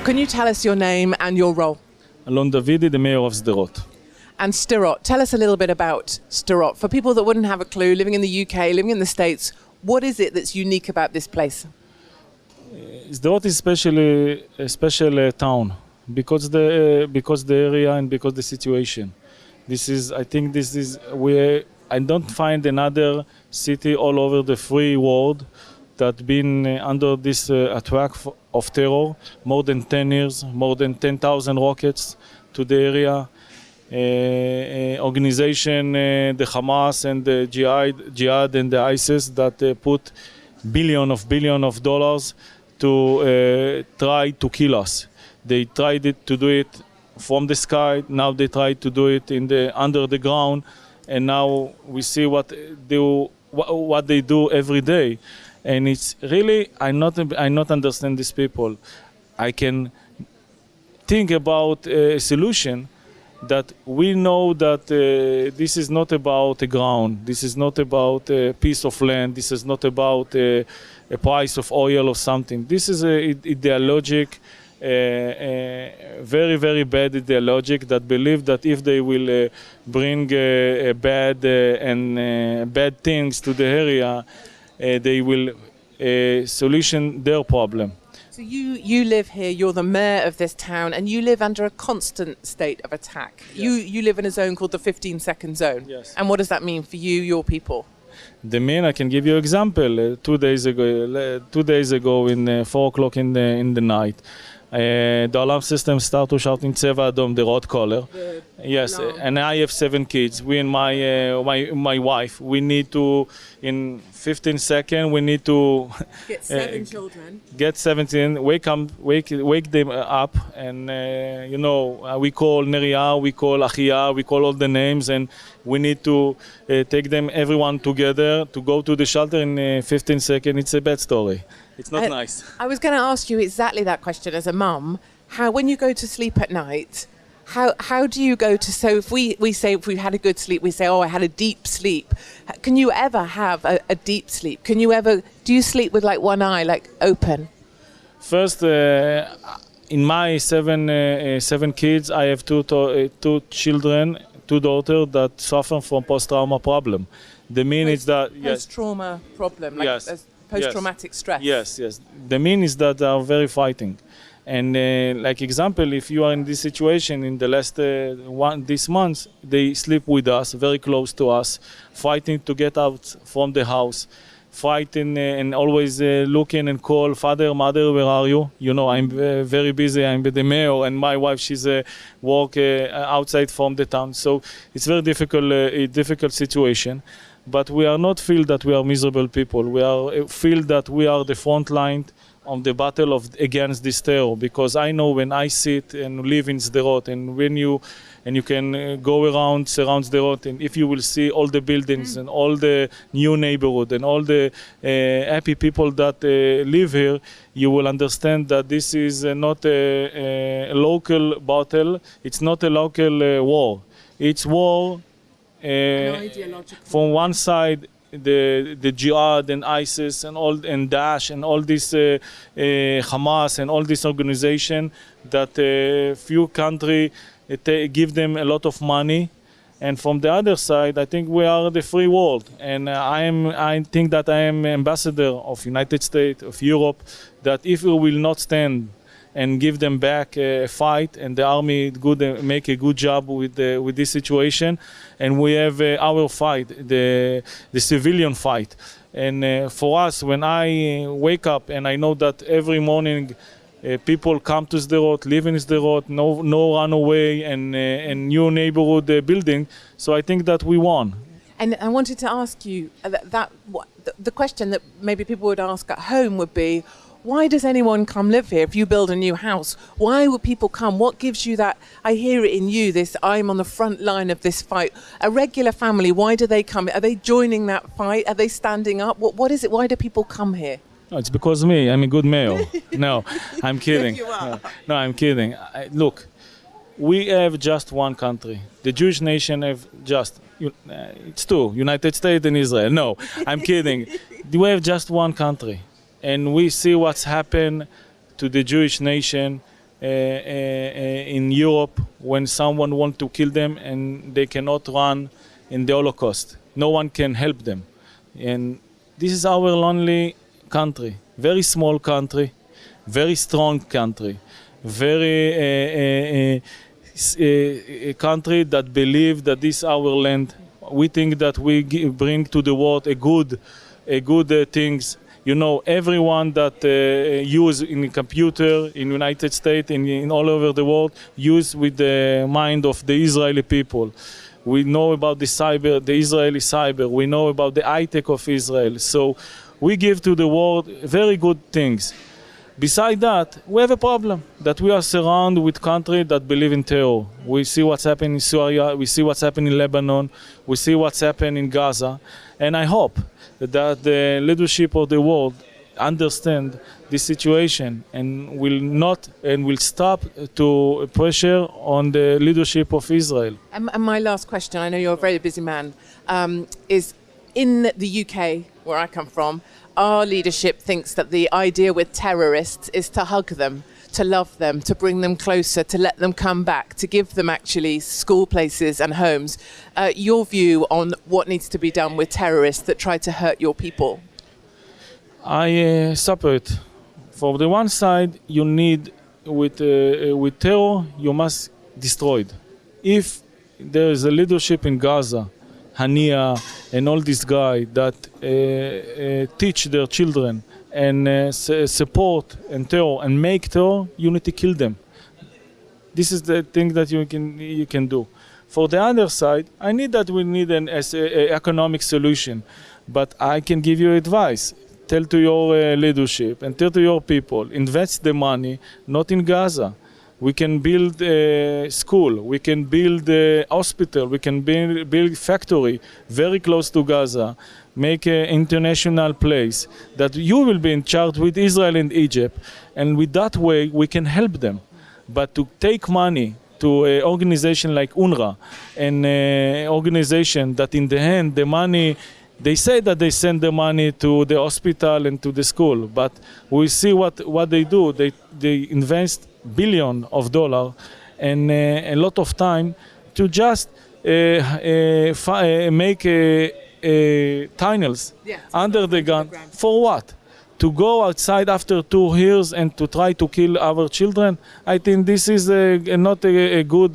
Can you tell us your name and your role? Alon Davidi, the mayor of Sderot. And Sderot, tell us a little bit about Sderot. For people that wouldn't have a clue, living in the UK, living in the States, what is it that's unique about this place? Sderot is a special town because the area and because the situation. I don't find another city all over the free world that been under this attack of terror, more than 10 years, more than 10,000 rockets to the area. Organization, the Hamas and the Jihad and the ISIS that put billion of dollars to try to kill us. They tried to do it from the sky. Now they try to do it under the ground, and now we see what they do every day. And it's really I not understand these people. I can think about a solution that we know that this is not about a ground, this is not about a piece of land, this is not about a price of oil or something. This is a ideologic, very, very bad ideologic that believe that if they will bring bad things to the area, they will solution their problem. So you live here, you're the mayor of this town, and you live under a constant state of attack. Yes. You live in a zone called the 15-second zone. Yes. And what does that mean for you, your people? I can give you an example. 2 days ago, in 4 o'clock in the night, the alarm system started to shout in Tseva Adom, the red color. Yes, and I have 7 kids. We and my wife, we need to, in 15 seconds, we need to get 7 children. Get 17, wake them up, and we call Neria, we call Achia, we call all the names, and we need to take them, everyone together, to go to the shelter in 15 seconds. It's a bad story. It's not nice. I was going to ask you exactly that question as a mum. How, when you go to sleep at night, how do you go to, so if we say if we had a good sleep, we say, oh, I had a deep sleep. Can you ever have a deep sleep? Do you sleep with like one eye, like open? First, in my seven kids, I have two children, 2 daughters that suffer from post-trauma problem. The mean is that, yes. Post-trauma problem, like yes. Post-traumatic stress. Yes. The mean is that they are very fighting. And like example, if you are in this situation in the last this month, they sleep with us, very close to us, fighting to get out from the house, fighting and always looking and call, father, mother, where are you? You know, I'm very busy, I'm with the mayor, and my wife, she's work outside from the town. So it's very difficult situation. But we are not feel that we are miserable people. We feel that we are the front line on the battle against this terror, because I know when I sit and live in Sderot, and when you can go around, surround Sderot, and if you will see all the buildings and all the new neighborhood and all the happy people that live here, you will understand that this is not a local battle. It's not a local war. It's war from one side. The Jihad and ISIS and Daesh and all this Hamas and all this organization that few countries give them a lot of money, and from the other side, I think we are the free world, and I think that I am ambassador of United States, of Europe, that if we will not stand and give them back a fight, and the army make a good job with this situation, and we have our fight, the civilian fight. And for us, when I wake up and I know that every morning people come to Sderot, live in Sderot, no run away, and new neighborhood building, so I think that we won. And I wanted to ask you the question that maybe people would ask at home would be, why does anyone come live here? If you build a new house, why would people come? What gives you that? I hear it in you, this I'm on the front line of this fight. A regular family, why do they come? Are they joining that fight? Are they standing up? What is it? Why do people come here? No, it's because me. I'm a good mayor. No, I'm kidding. Yes, you are. No, I'm kidding. Look, we have just one country. The Jewish nation have just, it's 2, United States and Israel. No, I'm kidding. We have just one country. And we see what's happened to the Jewish nation in Europe when someone wants to kill them and they cannot run in the Holocaust. No one can help them. And this is our lonely country, very small country, very strong country, very a country that believe that this is our land. We think that we bring to the world a good things. You know, everyone that use in a computer in United States, in all over the world, use with the mind of the Israeli people. We know about the Israeli cyber. We know about the high-tech of Israel. So we give to the world very good things. Besides that, we have a problem that we are surrounded with countries that believe in terror. We see what's happening in Syria. We see what's happening in Lebanon. We see what's happening in Gaza. And I hope that the leadership of the world understand this situation and will stop to pressure on the leadership of Israel. And my last question, I know you're a very busy man, is in the UK, where I come from, our leadership thinks that the idea with terrorists is to hug them, to love them, to bring them closer, to let them come back, to give them actually school places and homes. Your view on what needs to be done with terrorists that try to hurt your people? I separate. For the one side, you need with terror, you must destroy it. If there is a leadership in Gaza, Hania and all these guys that teach their children and support and terror and make terror, you need to kill them. This is the thing that you can do. For the other side, we need an economic solution, but I can give you advice. Tell to your leadership and tell to your people, invest the money not in Gaza. We can build a school, we can build a hospital, we can build factory very close to Gaza, make an international place that you will be in charge with Israel and Egypt, and with that way we can help them. But to take money to an organization like UNRWA, an organization that in the end the money, they say that they send the money to the hospital and to the school, but we see what they do. They invest billions of dollars and a lot of time to just make tunnels under the ground. For what? To go outside after 2 years and to try to kill our children? I think this is not a good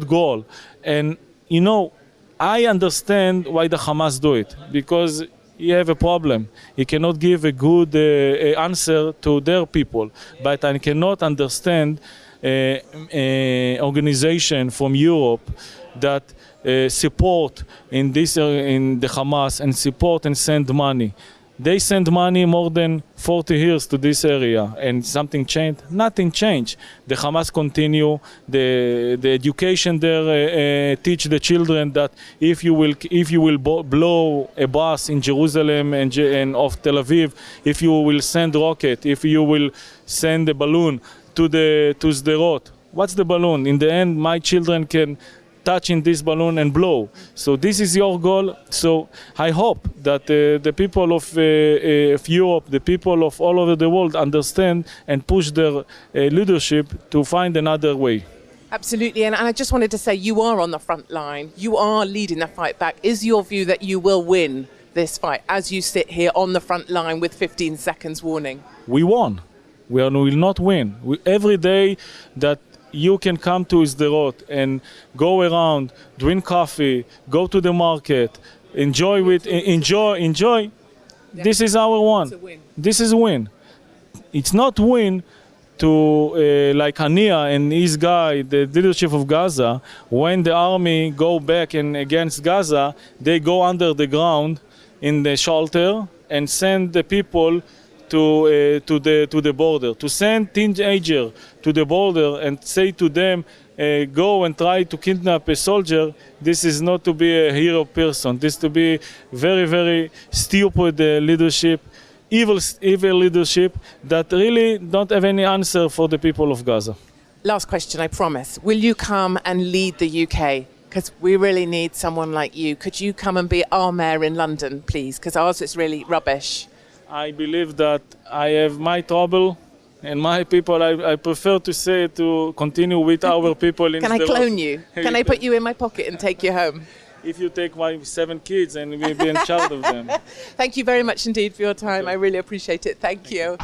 goal. And you know, I understand why the Hamas do it, because you have a problem. You cannot give a good answer to their people. But I cannot understand an organization from Europe that support in the Hamas and support and send money. They send money more than 40 years to this area, and something changed? Nothing changed. The Hamas continue, the education there teach the children that if you will blow a bus in Jerusalem and of Tel Aviv, if you will send rocket, if you will send a balloon to Sderot, what's the balloon? In the end, my children can touch in this balloon and blow. So this is your goal. So I hope that the people of Europe, the people of all over the world understand and push their leadership to find another way. Absolutely, and I just wanted to say you are on the front line. You are leading the fight back. Is your view that you will win this fight as you sit here on the front line with 15 seconds warning? We won. We will not win. Every day that you can come to Sderot and go around, drink coffee, go to the market, enjoy. Yeah. This is our one. This is a win. It's not win to like Hania and his guy, the leadership of Gaza. When the army go back and against Gaza, they go under the ground in the shelter and send the people to the border, to send teenagers to the border and say to them, go and try to kidnap a soldier. This is not to be a hero person. This is to be very, very stupid leadership, evil leadership that really don't have any answer for the people of Gaza. Last question, I promise. Will you come and lead the UK? Because we really need someone like you. Could you come and be our mayor in London, please? Because ours is really rubbish. I believe that I have my trouble And my people, I prefer to say to continue with our people in Can I Sderot. clone you? Can I put you in my pocket and take you home? If you take my 7 kids and we'll be in charge of them. Thank you very much indeed for your time. I really appreciate it. Thank you.